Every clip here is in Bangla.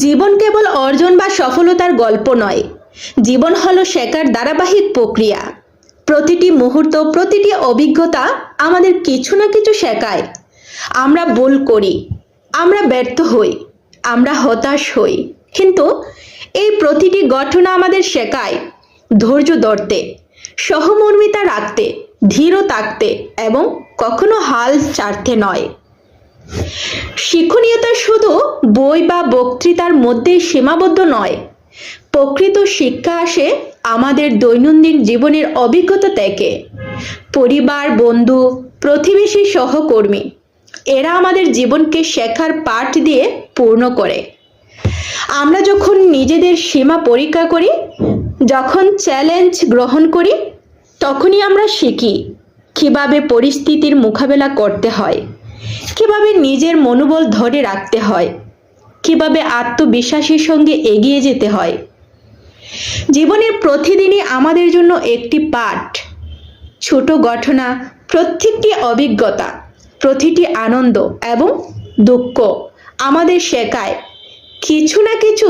জীবন কেবল অর্জন বা সফলতার গল্প নয়, জীবন হলো শেখার ধারাবাহিক প্রক্রিয়া। প্রতিটি মুহূর্ত, প্রতিটি অভিজ্ঞতা আমাদের কিছু না কিছু শেখায়। আমরা ভুল করি, আমরা ব্যর্থ হই, আমরা হতাশ হই, কিন্তু এই প্রতিটি ঘটনা আমাদের শেখায় ধৈর্য ধরতে, সহমর্মিতা রাখতে, ধীর থাকতে এবং কখনো হাল ছাড়তে নয়। শিক্ষণীয়তা শুধু বই বা বক্তৃতার মধ্যেই সীমাবদ্ধ নয়। প্রকৃত শিক্ষা আসে আমাদের দৈনন্দিন জীবনের অভিজ্ঞতা থেকে। পরিবার, বন্ধু, প্রতিবেশী, সহকর্মী এরা আমাদের জীবনকে শেখার পাঠ দিয়ে পূর্ণ করে। আমরা যখন নিজেদের সীমা পরীক্ষা করি, যখন চ্যালেঞ্জ গ্রহণ করি, তখনই আমরা শিখি কিভাবে পরিস্থিতির মোকাবেলা করতে হয়, কিভাবে নিজের মনোবল ধরে রাখতে হয়, কিভাবে আত্মবিশ্বাসের সঙ্গে এগিয়ে যেতে হয়। জীবনের প্রতিদিনই আমাদের জন্য একটি পাঠ। ছোট ঘটনা, প্রত্যেকটি অভিজ্ঞতা, প্রতিটি আনন্দ এবং দুঃখ আমাদের শেখায় কিছু না কিছু।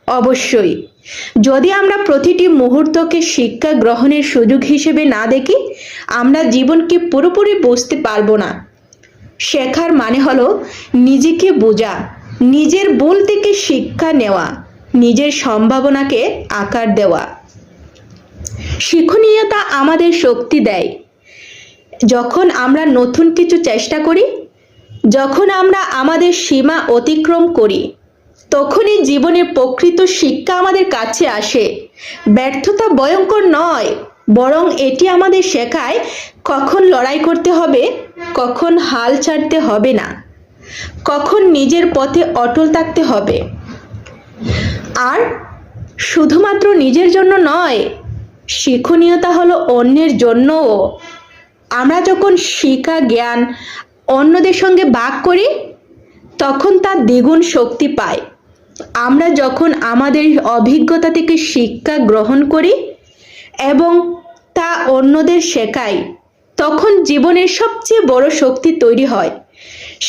অবশ্যই যদি আমরা প্রতিটি মুহূর্তকে শিক্ষা গ্রহণের সুযোগ হিসেবে না দেখি, আমরা জীবনকে পুরোপুরি বুঝতে পারবো না। শেখার মানে হলো নিজেকে বোঝা, নিজের ভুল থেকে শিক্ষা নেওয়া, নিজের সম্ভাবনাকে আকার দেওয়া। শিক্ষণীয়তা আমাদের শক্তি দেয়। যখন আমরা নতুন কিছু চেষ্টা করি, যখন আমরা আমাদের সীমা অতিক্রম করি, তখনই জীবনের প্রকৃত শিক্ষা আমাদের কাছে আসে। ব্যর্থতা ভয়ঙ্কর নয়, বরং এটি আমাদের শেখায় কখন লড়াই করতে হবে, কখন হাল ছাড়তে হবে না, কখন নিজের পথে অটল থাকতে হবে। আর শুধুমাত্র নিজের জন্য নয়, শিক্ষণীয়তা হলো অন্যের জন্যও। আমরা যখন শিক্ষা জ্ঞান অন্যদের সঙ্গে ভাগ করি, তখন তা দ্বিগুণ শক্তি পায়। আমরা যখন আমাদের অভিজ্ঞতা থেকে শিক্ষা গ্রহণ করি এবং তা অন্যদের শেখাই, তখন জীবনের সবচেয়ে বড় শক্তি তৈরি হয়।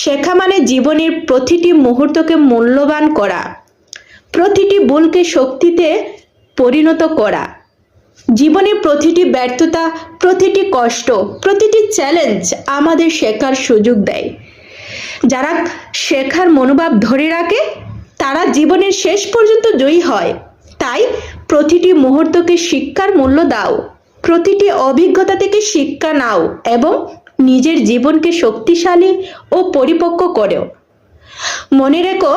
শেখা মানে জীবনের প্রতিটি মুহূর্তকে মূল্যবান করা, প্রতিটি ভুলকে শক্তিতে পরিণত করা। জীবনের প্রতিটি ব্যর্থতা, প্রতিটি কষ্ট, প্রতিটি চ্যালেঞ্জ আমাদের শেখার সুযোগ দেয়। যারা শেখার মনোভাব ধরে রাখে, তারা জীবনের শেষ পর্যন্ত জয়ী হয়। তাই প্রতিটি মুহূর্তকে শিক্ষার মূল্য দাও, প্রতিটি অভিজ্ঞতা থেকে শিক্ষা নাও এবং নিজের জীবনকে শক্তিশালী ও পরিপক্ক করো। মনে রেখো,